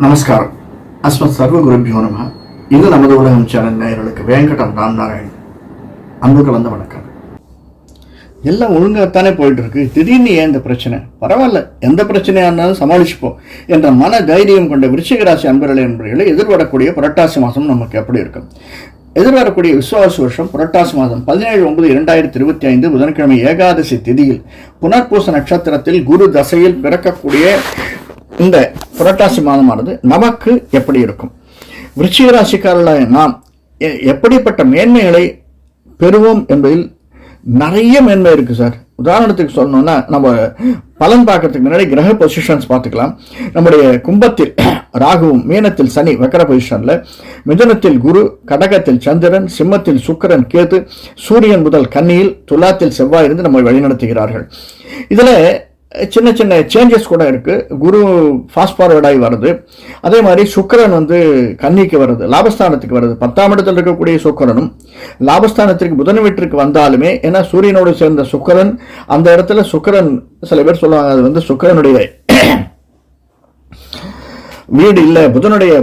நமஸ்காரம். அஸ்மத் சர்வகுருபியோ நம. இது நமது உலகம் சேனல் நேயர்களுக்கு வேங்கடம் ராம்நாராயண் அன்பு கலந்த வணக்கம். எல்லாம் ஒழுங்காகத்தானே போயிட்டு இருக்கு, திடீர்னு ஏன் இந்த பிரச்சனை? பரவாயில்ல, எந்த பிரச்சனையா இருந்தாலும் சமாளிச்சுப்போம் என்ற மன தைரியம் கொண்ட விருச்சிக ராசி அன்பர்களை எதிர்வரக்கூடிய புரட்டாசி மாதம் நமக்கு எப்படி இருக்கும்? எதிர்வரக்கூடிய விசுவாச வருஷம் புரட்டாசி மாதம் 17/9/2025 புதன்கிழமை ஏகாதசி திதியில் புனர்பூச நட்சத்திரத்தில் குரு தசையில் பிறக்கக்கூடிய இந்த புரட்டாசி மாதமானது நமக்கு எப்படி இருக்கும்? விருச்சிக ராசிக்காரர்களாக நாம் எப்படிப்பட்ட மேன்மைகளை பெறுவோம் என்பதில் நிறைய மேன்மை இருக்கு சார். உதாரணத்துக்கு சொல்லணும்னா, நம்ம பலன் பார்க்கறதுக்கு முன்னாடி கிரக பொசிஷன்ஸ் பார்த்துக்கலாம். நம்முடைய கும்பத்தில் ராகுவும், மீனத்தில் சனி வக்கர பொசிஷன்ல, மிதுனத்தில் குரு, கடகத்தில் சந்திரன், சிம்மத்தில் சுக்கிரன், கேது, சூரியன் முதல் கன்னியில், துலாத்தில் செவ்வாய் இருந்து நம்மை வழிநடத்துகிறார்கள். இதுல சின்ன சின்ன சேஞ்சஸ் கூட இருக்கு. குரு ஃபாஸ்ட் ஃபார்வர்டாகி வருது. அதே மாதிரி சுக்கிரன் கன்னிக்கு வருது, லாபஸ்தானத்துக்கு வருது. 10ஆம் இடத்தில் இருக்கக்கூடிய சுக்கிரனும் லாபஸ்தானத்திற்கு புதன் வீட்டிற்கு வந்தாலுமே, ஏன்னா சூரியனோடு சேர்ந்த சுக்கிரன் அந்த இடத்துல சுக்கிரன், சில பேர் சொல்லுவாங்க அது சுக்கிரனுடைய வீடு இல்ல,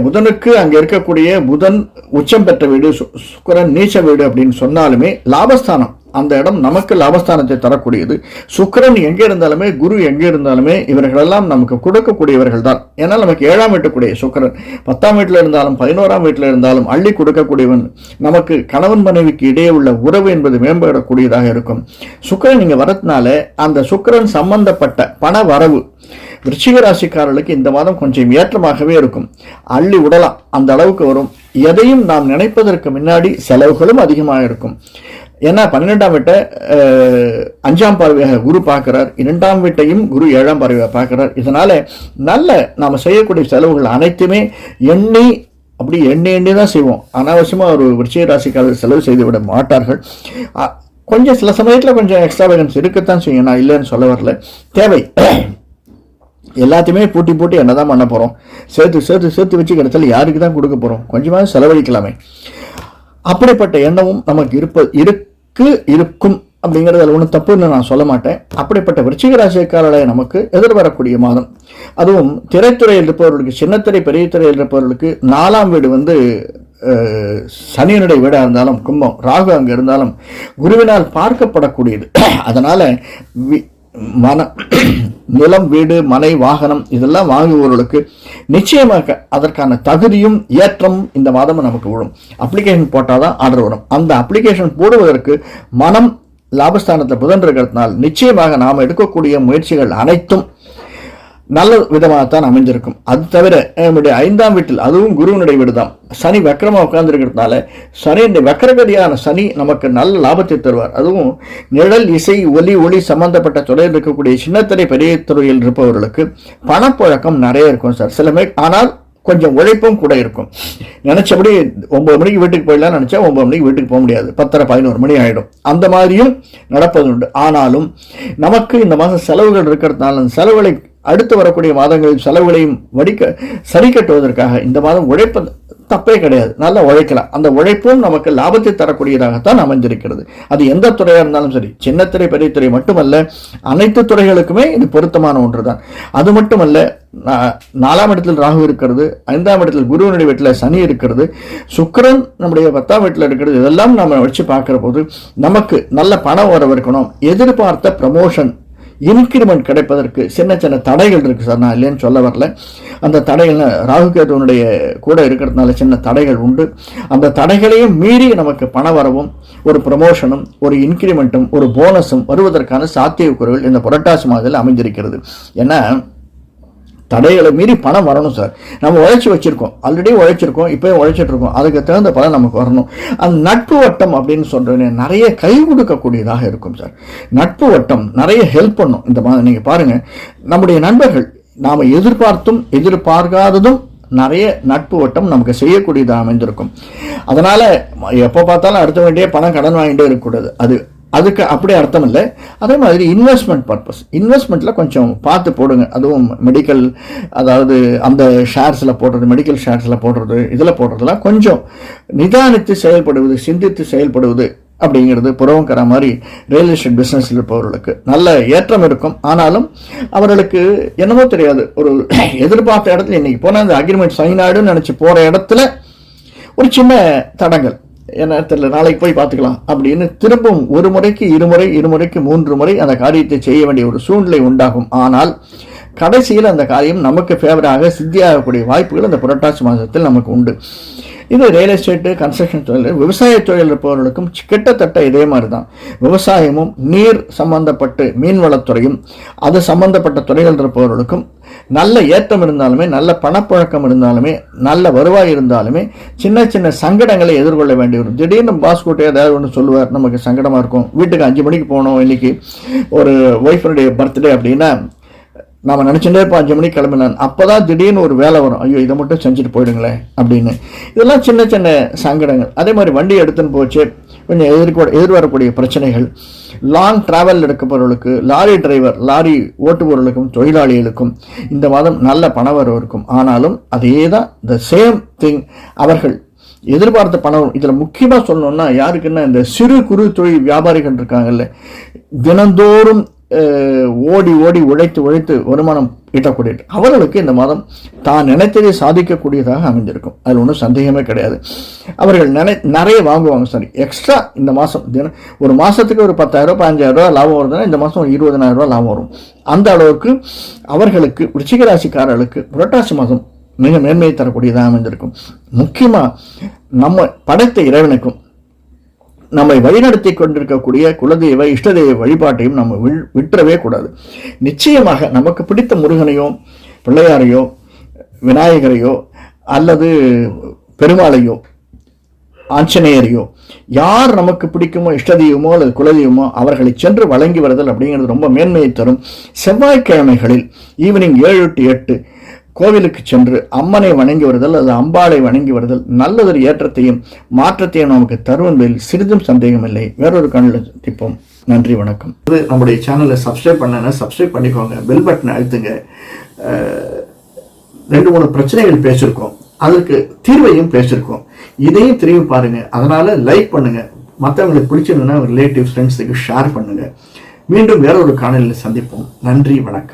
புதனுக்கு அங்க இருக்கக்கூடிய புதன் உச்சம் பெற்ற வீடு, சுக்கிரன் நீச்ச வீடு அப்படின்னு சொன்னாலுமே லாபஸ்தானம் அந்த இடம் நமக்கு லாபஸ்தானத்தை தரக்கூடியது. சுக்கிரன் எங்கே இருந்தாலுமே, குரு எங்கே இருந்தாலுமே இவர்களெல்லாம் நமக்கு கொடுக்கக்கூடியவர்கள் தான். ஏன்னா நமக்கு 7ஆம் வீட்டுக்குடைய சுக்கிரன் 10ஆம் வீட்டில் இருந்தாலும் 11ஆம் வீட்டில் இருந்தாலும் அள்ளி கொடுக்கக்கூடியவன். நமக்கு கணவன் மனைவிக்கு இடையே உள்ள உறவு என்பது மேம்படக்கூடியதாக இருக்கும். சுக்கிரன் இங்க வரதுனால அந்த சுக்கிரன் சம்பந்தப்பட்ட பண வரவு விருச்சிக ராசிக்காரர்களுக்கு இந்த மாதம் கொஞ்சம் ஏற்றமாகவே இருக்கும். அள்ளி விடலாம், அந்த அளவுக்கு வரும். எதையும் நாம் நினைப்பதற்கு முன்னாடி செலவுகளும் அதிகமாக இருக்கும். ஏன்னா 12ஆம் வீட்டை 5ஆம் பார்வையாக குரு பார்க்கிறார், 2ஆம் வீட்டையும் குரு 7ஆம் பார்வையாக பார்க்கிறார். இதனால நல்ல நாம செய்யக்கூடிய செலவுகள் அனைத்துமே எண்ணி தான் செய்வோம். அனாவசியமா ஒரு விருச்சிக ராசிக்காரர்கள் செலவு செய்து விட மாட்டார்கள். கொஞ்சம் சில சமயத்தில் கொஞ்சம் எக்ஸ்ட்ராவேகன்ஸ் இருக்கத்தான் செய்யும், நான் இல்லைன்னு சொல்ல வரல. தேவை எல்லாத்தையுமே பூட்டி என்னதான் பண்ண போறோம்? சேர்த்து வச்சு கிடைச்சாலும் யாருக்கு தான் கொடுக்க போறோம்? கொஞ்சமாக செலவழிக்கலாமே. அப்படிப்பட்ட எண்ணமும் நமக்கு இருக்கும் அப்படிங்கிறது ஒன்றும் தப்புன்னு நான் சொல்ல மாட்டேன். அப்படிப்பட்ட விருச்சிக ராசிக்காரர்களை நமக்கு எதிர்வரக்கூடிய மாதம், அதுவும் திரைத்துறையில் இருப்பவர்களுக்கு, சின்னத்திரை பெரிய துறையில் இருப்பவர்களுக்கு 4ஆம் வீடு சனியனுடைய வீடாக இருந்தாலும், கும்பம் ராகு அங்கே இருந்தாலும் குருவினால் பார்க்கப்படக்கூடியது. அதனால நிலம், வீடு, மனை, வாகனம் இதெல்லாம் வாங்குபவர்களுக்கு நிச்சயமாக அதற்கான தகுதியும் ஏற்றமும் இந்த மாதம் நமக்கு விழும். அப்ளிகேஷன் போட்டாதான் ஆர்டர் வரும். அந்த அப்ளிகேஷன் போடுவதற்கு மனம் லாபஸ்தானத்தில் புதன் இருக்கிறதுனால் நிச்சயமாக நாம் எடுக்கக்கூடிய முயற்சிகள் அனைத்தும் நல்ல விதமாகத்தான் அமைந்திருக்கும். அது தவிர நம்முடைய 5ஆம் வீட்டில், அதுவும் குருவினுடைய வீடு தான், சனி வக்கரமா உட்கார்ந்து இருக்கிறதுனால சனியுடைய வக்கரகதியான சனி நமக்கு நல்ல லாபத்தை தருவார். அதுவும் நிழல், இசை, ஒளி சம்பந்தப்பட்ட துறையில் இருக்கக்கூடிய சின்னத்திரை பெரிய துறையில் இருப்பவர்களுக்கு பணப்புழக்கம் நிறைய இருக்கும் சார். ஆனால் கொஞ்சம் உழைப்பும் கூட இருக்கும். நினைச்சபடி 9 மணிக்கு வீட்டுக்கு போயிடலாம் நினைச்சா 9 மணிக்கு வீட்டுக்கு போக முடியாது, 10:30-11 மணி ஆயிடும். அந்த மாதிரியும் நடப்பது உண்டு. ஆனாலும் நமக்கு இந்த மாதம் செலவுகள் இருக்கிறதுனால அந்த செலவுகளை அடுத்து வரக்கூடிய மாதங்களில் செலவுகளையும் சரி கட்டுவதற்காக இந்த மாதம் உழைப்பது தப்பே கிடையாது, நல்லா உழைக்கலாம். அந்த உழைப்பும் நமக்கு லாபத்தை தரக்கூடியதாகத்தான் அமைந்திருக்கிறது. அது எந்த துறையாக இருந்தாலும் சரி, சின்னத்திரை பெரிய துறை மட்டுமல்ல, அனைத்து துறைகளுக்குமே இது பொருத்தமான ஒன்றுதான். அது மட்டுமல்ல, 4ஆம் இடத்தில் ராகு இருக்கிறது, 5ஆம் இடத்தில் குருவனுடைய வீட்டில் சனி இருக்கிறது, சுக்கிரன் நம்முடைய 10ஆம் வீட்டில் இருக்கிறது. இதெல்லாம் நம்ம வச்சு பார்க்கிற போது நமக்கு நல்ல பணம் வரவிருக்கணும். எதிர்பார்த்த ப்ரமோஷன், இன்கிரிமெண்ட் கிடைப்பதற்கு சின்ன சின்ன தடைகள் இருக்கு சார், நான் இல்லைன்னு சொல்ல வரல. அந்த தடைகள் ராகு கேதுவனுடைய கூட இருக்கிறதுனால சின்ன தடைகள் உண்டு. அந்த தடைகளையும் மீறி நமக்கு பண வரவும், ஒரு ப்ரமோஷனும், ஒரு இன்கிரிமெண்ட்டும், ஒரு போனஸும் வருவதற்கான சாத்தியக்கூறுகள் இந்த புரட்டாசி மாதத்தில் அமைந்திருக்கிறது. ஏன்னா தடைகளை மீறி பணம் வரணும் சார். நம்ம உழைச்சி வச்சிருக்கோம், ஆல்ரெடி உழைச்சிருக்கோம், இப்போயும் உழைச்சிட்டு இருக்கோம், அதுக்கு தகுந்த பலன் நமக்கு வரணும். அந்த நட்பு வட்டம் அப்படின்னு சொல்றது நிறைய கை கொடுக்கக்கூடியதாக இருக்கும் சார். நட்பு வட்டம் நிறைய ஹெல்ப் பண்ணும் இந்த மாதிரி. நீங்க பாருங்க, நம்முடைய நண்பர்கள் நாம எதிர்பார்த்தும் எதிர்பார்க்காததும் நிறைய நட்பு வட்டம் நமக்கு செய்யக்கூடியதாக அமைந்திருக்கும். அதனால எப்போ பார்த்தாலும் அடுத்த வேண்டிய பணம் கடன் வாங்கிட்டே இருக்கக்கூடாது. அதுக்கு அப்படி அர்த்தம் இல்லை. அதே மாதிரி இன்வெஸ்ட்மெண்ட் பர்பஸ், இன்வெஸ்ட்மெண்ட்ல கொஞ்சம் பார்த்து போடுங்க. அதுவும் மெடிக்கல், அதாவது அந்த ஷேர்ஸ்ல போடுறது, மெடிக்கல் ஷேர்ஸ்ல போடுறது, இதுல போடுறதுலாம் கொஞ்சம் நிதானித்து செயல்படுவது, சிந்தித்து செயல்படுவது அப்படிங்கிறது புறவங்கிற மாதிரி ரியல் எஸ்டேட் பிஸ்னஸில் இருப்பவர்களுக்கு நல்ல ஏற்றம் இருக்கும். ஆனாலும் அவர்களுக்கு என்னமோ தெரியாது, ஒரு எதிர்பார்த்த இடத்துல இன்னைக்கு போனால் அந்த அக்ரிமெண்ட் சைன் ஆயிடுன்னு நினச்சி போகிற இடத்துல ஒரு சின்ன தடங்கள், என்ன தெரியல, நாளைக்கு போய் பார்த்துக்கலாம் அப்படின்னு திரும்பவும் ஒரு முறைக்கு இருமுறைக்கு 3 முறை அந்த காரியத்தை செய்ய வேண்டிய ஒரு சூழ்நிலை உண்டாகும். ஆனால் கடைசியில் அந்த காரியம் நமக்கு ஃபேவராக சித்தியாகக்கூடிய வாய்ப்புகள் அந்த புரட்டாசி மாதத்தில் நமக்கு உண்டு. இது ரியல் எஸ்டேட்டு, கன்ஸ்ட்ரக்ஷன் தொழில், விவசாய தொழில் இருப்பவர்களுக்கும் கிட்டத்தட்ட இதே மாதிரி தான். விவசாயமும் நீர் சம்பந்தப்பட்டு மீன்வளத்துறையும் அது சம்பந்தப்பட்ட துறைகள் இருப்பவர்களுக்கும் நல்ல ஏற்றம் இருந்தாலுமே, நல்ல பணப்புழக்கம் இருந்தாலுமே, நல்ல வருவாய் இருந்தாலுமே சின்ன சின்ன சங்கடங்களை எதிர்கொள்ள வேண்டி வரும். திடீர்னு பாஸ் கூட்டே ஏதாவது ஒன்று சொல்லுவார், நமக்கு சங்கடமாக இருக்கும். வீட்டுக்கு 5 மணிக்கு போகணும், இன்னைக்கு ஒரு ஒய்ஃபனுடைய பர்த்டே அப்படின்னா நம்ம நினச்சிட்டே இருப்போம் 5 மணிக்கு கிளம்பினான். அப்போ தான் திடீர்னு ஒரு வேலை வரும், ஐயோ இதை மட்டும் செஞ்சுட்டு போயிடுங்களேன் அப்படின்னு. இதெல்லாம் சின்ன சின்ன சங்கடங்கள். அதே மாதிரி வண்டி எடுத்துன்னு போச்சு கொஞ்சம் எதிர்வரக்கூடிய பிரச்சனைகள். லாங் டிராவல் எடுப்பவர்களுக்கு, லாரி டிரைவர், லாரி ஓட்டுபவர்களுக்கும் தொழிலாளிகளுக்கும் இந்த மாதம் நல்ல பணவரவு இருக்கும். ஆனாலும் அதே தான் த சேம் திங், அவர்கள் எதிர்பார்த்த பணம். இதில் முக்கியமாக சொல்லணும்னா யாருக்குன்னா இந்த சிறு குறு தொழில் வியாபாரிகள் இருக்காங்கல்ல, தினந்தோறும் ஓடி உழைத்து வருமானம் ஈட்டக்கூடிய அவர்களுக்கு இந்த மாதம் தான் நினைத்ததை சாதிக்கக்கூடியதாக அமைந்திருக்கும். அதில் ஒன்றும் சந்தேகமே கிடையாது. அவர்கள் நிறைய வாங்குவாங்க. சரி, எக்ஸ்ட்ரா இந்த மாதம் ஒரு மாதத்துக்கு ஒரு 10,000 15,000 லாபம் வருதுன்னா இந்த மாதம் 20,000 லாபம் வரும். அந்த அளவுக்கு அவர்களுக்கு விருச்சிக ராசிக்காரர்களுக்கு புரட்டாசி மாதம் மிக மேன்மையை தரக்கூடியதாக அமைந்திருக்கும். முக்கியமாக நம்ம படைத்த இறைவனுக்கும் நம்மை வழிநடத்தி கொண்டிருக்கக்கூடிய குலதெய்வ இஷ்டதெய்வ வழிபாட்டையும் நம்ம விட்டுறவே கூடாது. நிச்சயமாக நமக்கு பிடித்த முருகனையோ பிள்ளையாரையோ விநாயகரையோ அல்லது பெருமாளையோ ஆஞ்சநேயரையோ யார் நமக்கு பிடிக்குமோ இஷ்டதெய்வமோ அல்லது குலதெய்வமோ அவர்களை சென்று வழங்கி வருதல் அப்படிங்கிறது ரொம்ப மேன்மையை தரும். செவ்வாய்க்கிழமைகளில் ஈவினிங் 7 to 8 கோவிலுக்கு சென்று அம்மனை வணங்கி வருதல் அல்லது அம்பாளை வணங்கி வருதல் நல்லதொரு ஏற்றத்தையும் மாற்றத்தையும் நமக்கு தரும் என்பதில் சிறிதும் சந்தேகமில்லை. வேறொரு காணொளியில் சந்திப்போம். நன்றி, வணக்கம். நம்முடைய சேனலை சப்ஸ்கிரைப் சப்ஸ்கிரைப் பண்ணிக்கோங்க, பெல் பட்டனை அழுத்துங்க. 2-3 பிரச்சனைகள் பேசியிருக்கோம், அதற்கு தீர்வையும் பேசியிருக்கோம். இதையும் திரும்பி பாருங்க. அதனால லைக் பண்ணுங்க, மற்றவங்களுக்கு பிடிச்சிருந்ததுன்னா ரிலேட்டிவ் ஃப்ரெண்ட்ஸுக்கு ஷேர் பண்ணுங்க. மீண்டும் வேறொரு காணொளியில் சந்திப்போம். நன்றி, வணக்கம்.